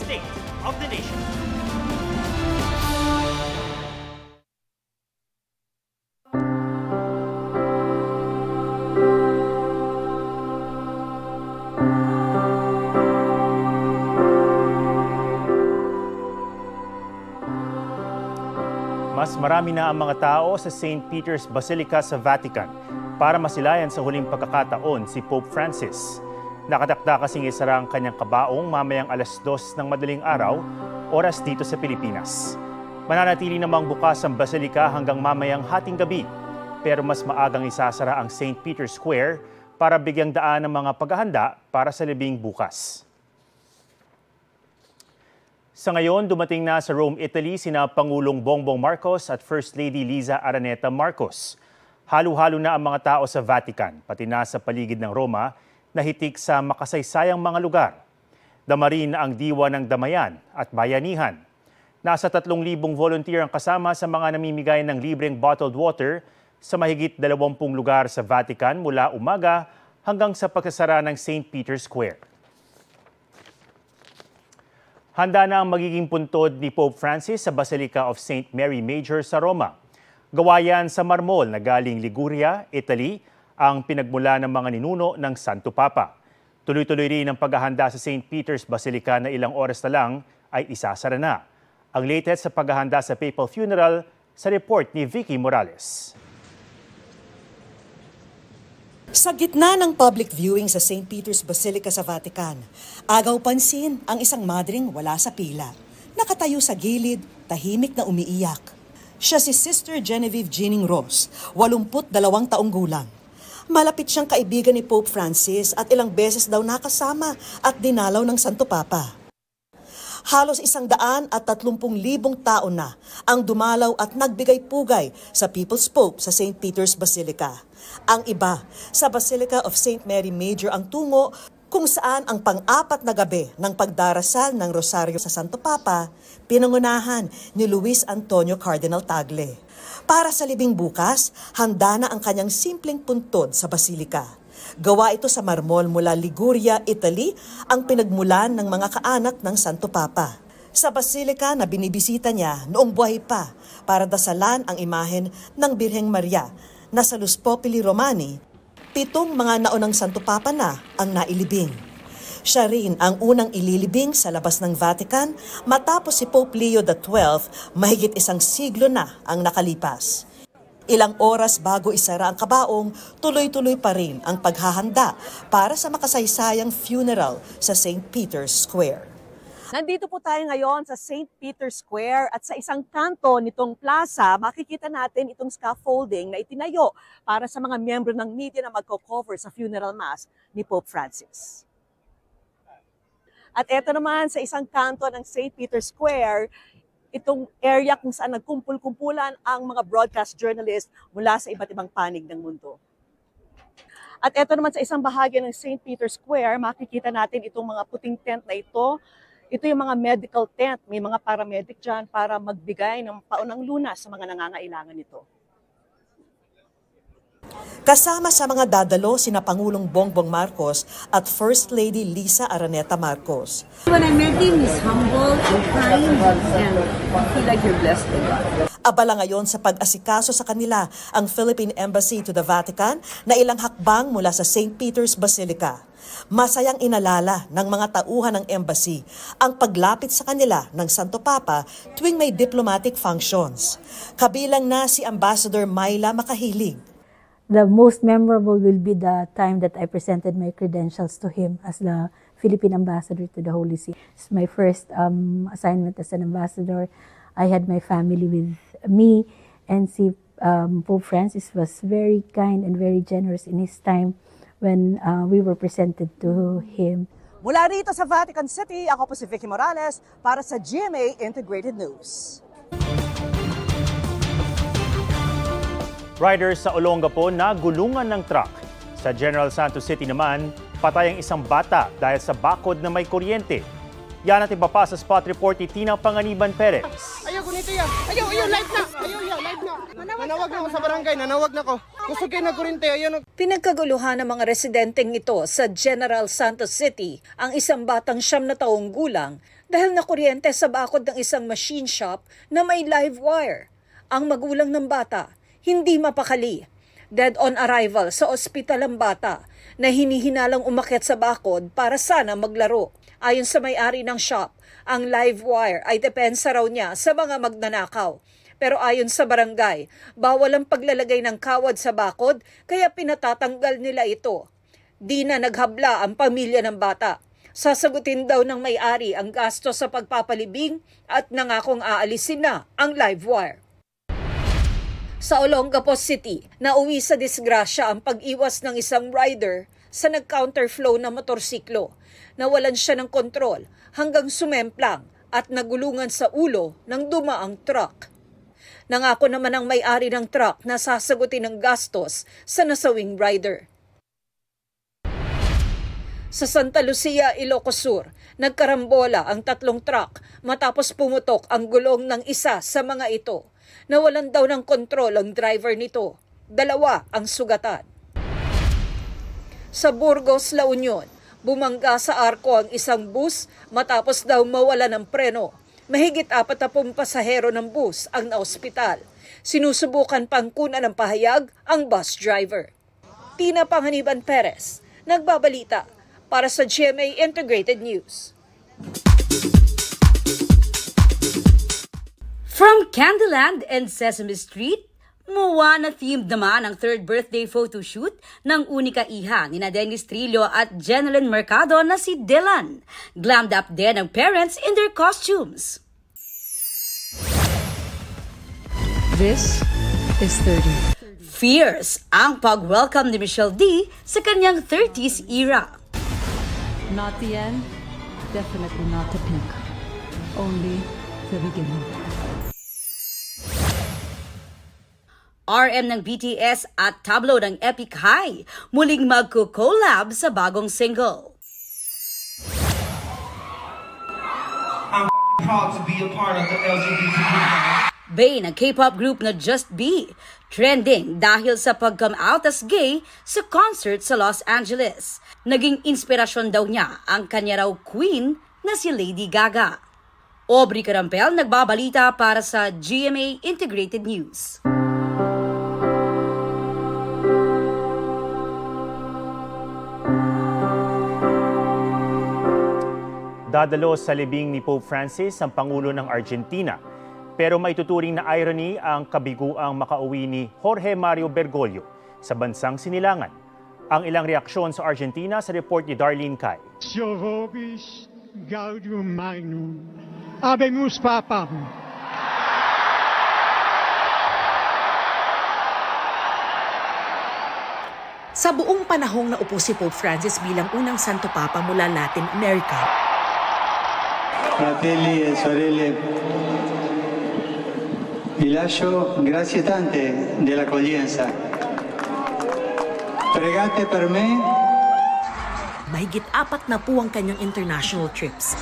State of the Nation. Mas marami na ang mga tao sa St. Peter's Basilica sa Vatican para masilayan sa huling pagkakataon si Pope Francis. Nakatakda kasing isara ang kanyang kabaong mamayang alas 2 ng madaling araw, oras dito sa Pilipinas. Mananatili namang bukas ang Basilica hanggang mamayang hating gabi, pero mas maagang isasara ang St. Peter's Square para bigyang daan ng mga paghahanda para sa libing bukas. Sa ngayon, dumating na sa Rome, Italy sina Pangulong Bongbong Marcos at First Lady Liza Araneta Marcos. Halo-halo na ang mga tao sa Vatican, pati na sa paligid ng Roma, na hitik sa makasaysayang mga lugar. Damarin ang diwa ng damayan at bayanihan. Nasa 3,000 volunteer ang kasama sa mga namimigay ng libreng bottled water sa mahigit 20 lugar sa Vatican mula umaga hanggang sa pagsasara ng St. Peter's Square. Handa na ang magiging puntod ni Pope Francis sa Basilica of St. Mary Major sa Roma. Gawa yan sa marmol na galing Liguria, Italy, ang pinagmula ng mga ninuno ng Santo Papa. Tuloy-tuloy rin ang paghahanda sa St. Peter's Basilica na ilang oras na lang ay isasara na. Ang latest sa paghahanda sa papal funeral sa report ni Vicky Morales. Sa gitna ng public viewing sa St. Peter's Basilica sa Vatican, agaw pansin ang isang madring wala sa pila. Nakatayo sa gilid, tahimik na umiiyak. Siya si Sister Genevieve Jeaning Ross, 82 taong gulang. Malapit siyang kaibigan ni Pope Francis at ilang beses daw nakasama at dinalaw ng Santo Papa. Halos 130,000 tao na ang dumalaw at nagbigay-pugay sa People's Pope sa St. Peter's Basilica. Ang iba, sa Basilica of St. Mary Major ang tungo kung saan ang pang-apat na gabi ng pagdarasal ng Rosaryo sa Santo Papa, pinangunahan ni Luis Antonio Cardinal Tagle. Para sa libing bukas, handa na ang kanyang simpleng puntod sa Basilica. Gawa ito sa marmol mula Liguria, Italy, ang pinagmulan ng mga kaanak ng Santo Papa. Sa Basilica na binibisita niya noong buhay pa para dasalan ang imahen ng Birheng Maria na sa Lus Populi Romani, 7 mga naunang Santo Papa na ang nailibing. Siya rin ang unang ililibing sa labas ng Vatican matapos si Pope Leo XII, mahigit 1 siglo na ang nakalipas. Ilang oras bago isara ang kabaong, tuloy-tuloy pa rin ang paghahanda para sa makasaysayang funeral sa St. Peter's Square. Nandito po tayo ngayon sa St. Peter's Square at sa isang kanto nitong plaza, makikita natin itong scaffolding na itinayo para sa mga miyembro ng media na magko-cover sa funeral mass ni Pope Francis. At eto naman sa isang kanto ng St. Peter's Square, itong area kung saan nagkumpul-kumpulan ang mga broadcast journalists mula sa iba't ibang panig ng mundo. At eto naman sa isang bahagi ng St. Peter's Square, makikita natin itong mga puting tent na ito. Ito yung mga medical tent. May mga paramedic dyan para magbigay ng paunang lunas sa mga nangangailangan nito. Kasama sa mga dadalo sina Pangulong Bongbong Marcos at First Lady Liza Araneta Marcos. When I met him, he's humble and kind and I feel like you're blessed with God. Abala ngayon sa pag-asikaso sa kanila ang Philippine Embassy to the Vatican na ilang hakbang mula sa St. Peter's Basilica. Masayang inalala ng mga tauhan ng embassy ang paglapit sa kanila ng Santo Papa tuwing may diplomatic functions. Kabilang na si Ambassador Myla Makahilig. The most memorable will be the time that I presented my credentials to him as the Philippine Ambassador to the Holy See. It's my first assignment as an ambassador. I had my family with me, and si Pope Francis was very kind and very generous in his time when we were presented to him. Mula rito sa Vatican City, ako po si Vicky Morales para sa GMA Integrated News. Riders sa Olongapo nagulungan ng truck. Sa General Santos City naman, patay ang isang bata dahil sa bakod na may kuryente. Yan at iba pa sa spot report ni Tina Panganiban Perez. ganito ya. Ayaw, live na. Live na. Nanawag na ako sa barangay, nanawag na ako. Gusto kayo na kurente, ayaw. Pinagkaguluhan ng mga residenteng ito sa General Santos City ang isang batang 9 na taong gulang dahil nakuryente sa bakod ng isang machine shop na may live wire. Ang magulang ng bata, hindi mapakali. Dead on arrival sa ospital ang bata na hinihinalang umakyat sa bakod para sana maglaro. Ayon sa may-ari ng shop, ang live wire ay depensa raw niya sa mga magnanakaw. Pero ayon sa barangay, bawal ang paglalagay ng kawad sa bakod kaya pinatatanggal nila ito. Di na naghabla ang pamilya ng bata. Sasagutin daw ng may-ari ang gasto sa pagpapalibing at nangakong aalisin na ang live wire. Sa Olongapo City, nauwi sa disgrasya ang pag-iwas ng isang rider sa nag-counterflow na motorsiklo. Nawalan siya ng kontrol hanggang sumemplang at nagulungan sa ulo ng dumaang truck. Nangako naman ang may-ari ng truck na sasagutin ng gastos sa nasawing rider. Sa Santa Lucia, Ilocos Sur, nagkarambola ang 3 truck matapos pumutok ang gulong ng isa sa mga ito. Nawalan daw ng kontrol ang driver nito. 2 ang sugatan. Sa Burgos, La Union, bumangga sa arko ang isang bus matapos daw mawala ng preno. Mahigit 40 pasahero ng bus ang naospital. Sinusubukan pang kunan ng pahayag ang bus driver. Tina Panganiban Perez, nagbabalita para sa GMA Integrated News. From Candyland and Sesame Street, Moana-themed naman ang 3rd birthday photoshoot ng unika iha ni Dennis Trillo at Jeneline Mercado na si Dylan. Glammed up din ang parents in their costumes. This is 30. Fierce ang pag-welcome ni Michelle D sa kanyang 30s era. Not the end, definitely not the peak. Only the beginning. RM ng BTS at Tablo ng Epic High muling magko-collab sa bagong single. I'm proud to be a part of the LGBTQ. Bay ng K-pop group na Just Be, trending dahil sa pag-come out as gay sa concert sa Los Angeles. Naging inspirasyon daw niya ang kanya raw queen na si Lady Gaga. Aubrey Carampel nagbabalita para sa GMA Integrated News. Dadalo sa libing ni Pope Francis ang Pangulo ng Argentina. Pero maituturing na irony ang kabiguang makauwi ni Jorge Mario Bergoglio sa bansang sinilangan. Ang ilang reaksyon sa Argentina sa report ni Darlene Cai. Vobis Gaudium Magnum, Habemus Papam. Sa buong panahong naupo si Pope Francis bilang unang Santo Papa mula Latin America, Fratelli e sorelle, vi lascio grazie tante dell'accoglienza. Pregate per me. mahigit 4 na po ang kanyang international trips.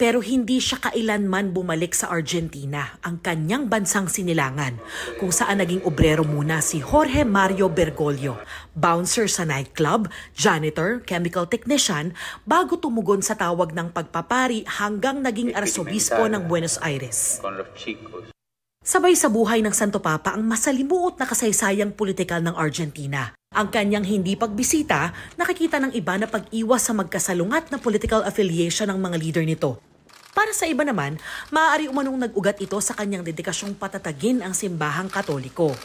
Pero hindi siya kailanman bumalik sa Argentina, ang kanyang bansang sinilangan, kung saan naging obrero muna si Jorge Mario Bergoglio, bouncer sa nightclub, janitor, chemical technician, bago tumugon sa tawag ng pagpapari hanggang naging arsobispo ng Buenos Aires. Sabay sa buhay ng Santo Papa ang masalimuot na kasaysayang politikal ng Argentina. Ang kanyang hindi pagbisita, nakikita ng iba na pag-iwas sa magkasalungat na political affiliation ng mga leader nito. Para sa iba naman, maaari umanong nag-ugat ito sa kanyang dedikasyong patatagin ang simbahang Katoliko.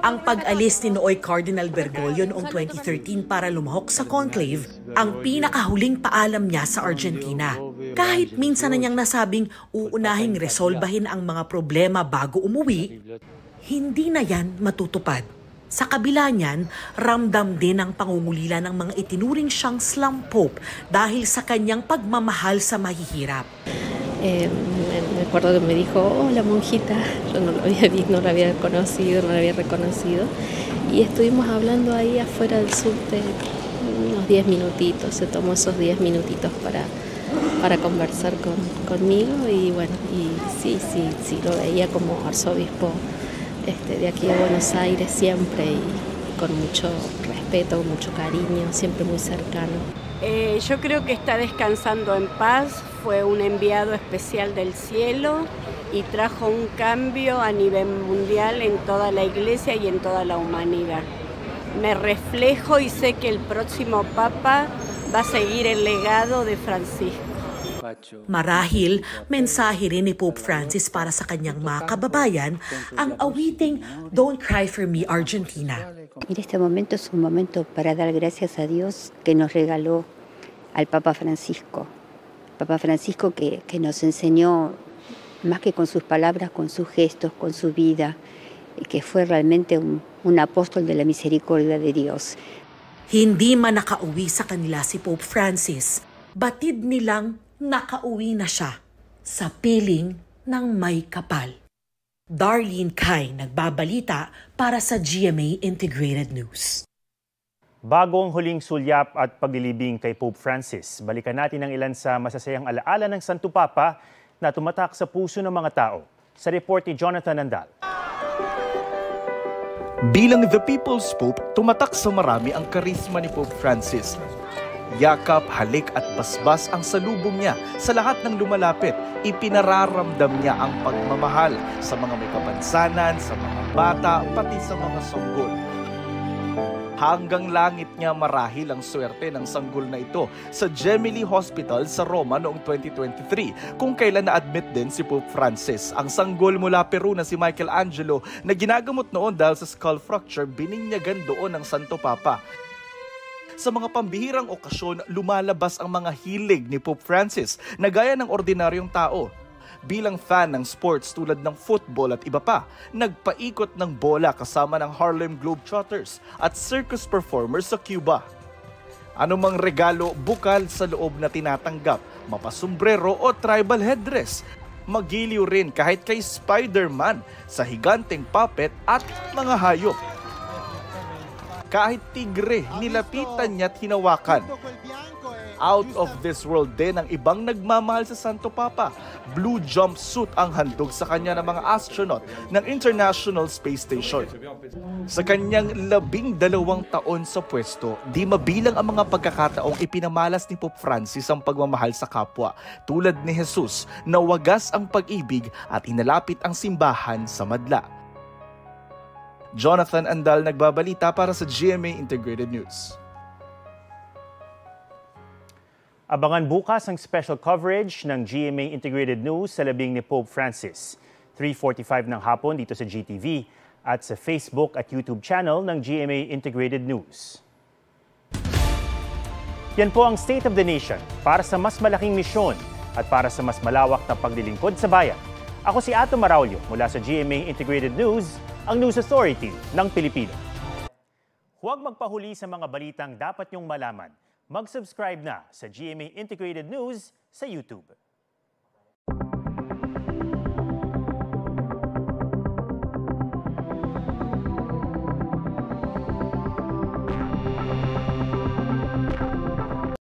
Ang pag-alis ni Nooy Cardinal Bergoglio noong 2013 para lumahok sa conclave, ang pinakahuling paalam niya sa Argentina. Kahit minsan na niyang nasabing uunahing resolbahin ang mga problema bago umuwi, hindi na yan matutupad. Sa kabila niyan, ramdam din ang pangungulila ng mga itinuring siyang slum pope dahil sa kanyang pagmamahal sa mahihirap. Me acuerdo que me dijo, hola monjita, yo no lo había visto, no lo había conocido, no lo había reconocido, y estuvimos hablando ahí afuera del subte unos 10 minutitos, se tomó esos 10 minutitos para para conversar conmigo y bueno, y sí, lo veía como arzobispo de aquí de Buenos Aires siempre y con mucho respeto, mucho cariño, siempre muy cercano. Yo creo que está descansando en paz, fue un enviado especial del cielo y trajo un cambio a nivel mundial en toda la iglesia y en toda la humanidad. Me reflejo y sé que el próximo Papa va a seguir el legado de Francisco. Marahil, mensahe rin ni Pope Francis para sa kanyang mga kababayan ang awiting Don't Cry for Me Argentina. Mira, este momento es un momento para dar gracias a Dios que nos regaló al Papa Francisco. Papa Francisco que nos enseñó, más que con sus palabras, con sus gestos, con su vida, que fue realmente un apóstol de la misericordia de Dios. Hindi man nakauwi sa kanila si Pope Francis, batid nilang nakauwi na siya sa piling ng may kapal. Darlene Kai nagbabalita para sa GMA Integrated News. Bago ang huling sulyap at paglilibing kay Pope Francis, balikan natin ang ilan sa masasayang alaala ng Santo Papa na tumatak sa puso ng mga tao. Sa report ni Jonathan Andal. Bilang the People's Pope, tumatak sa marami ang karisma ni Pope Francis. Yakap, halik at basbas ang salubong niya sa lahat ng lumalapit. Ipinararamdam niya ang pagmamahal sa mga may kapansanan, sa mga bata, pati sa mga sanggol. Hanggang langit niya marahil ang swerte ng sanggol na ito sa Gemelli Hospital sa Roma noong 2023 kung kailan na-admit din si Pope Francis. Ang sanggol mula Peru na si Michelangelo na ginagamot noon dahil sa skull fracture, bininyagan doon ng Santo Papa. Sa mga pambihirang okasyon, lumalabas ang mga hilig ni Pope Francis na gaya ng ordinaryong tao. Bilang fan ng sports tulad ng football at iba pa, nagpaikot ng bola kasama ng Harlem Globetrotters at circus performers sa Cuba. Anumang regalo bukal sa loob na tinatanggap, mapasombrero o tribal headdress. Magiliw rin kahit kay Spider-Man sa higanteng puppet at mga hayop. Kahit tigre, nilapitan niya't hinawakan. Out of this world din ang ibang nagmamahal sa Santo Papa. Blue jumpsuit ang handog sa kanya ng mga astronaut ng International Space Station. Sa kanyang 12 taon sa pwesto, di mabilang ang mga pagkakataong ipinamalas ni Pope Francis ang pagmamahal sa kapwa. Tulad ni Jesus, na wagas ang pag-ibig at inalapit ang simbahan sa madla. Jonathan Andal nagbabalita para sa GMA Integrated News. Abangan bukas ang special coverage ng GMA Integrated News sa labing ni Pope Francis. 3:45 ng hapon dito sa GTV at sa Facebook at YouTube channel ng GMA Integrated News. Yan po ang State of the Nation para sa mas malaking misyon at para sa mas malawak na paglilingkod sa bayan. Ako si Ato Maraulio mula sa GMA Integrated News, ang News Authority ng Pilipino. Huwag magpahuli sa mga balitang dapat niyong malaman. Mag-subscribe na sa GMA Integrated News sa YouTube.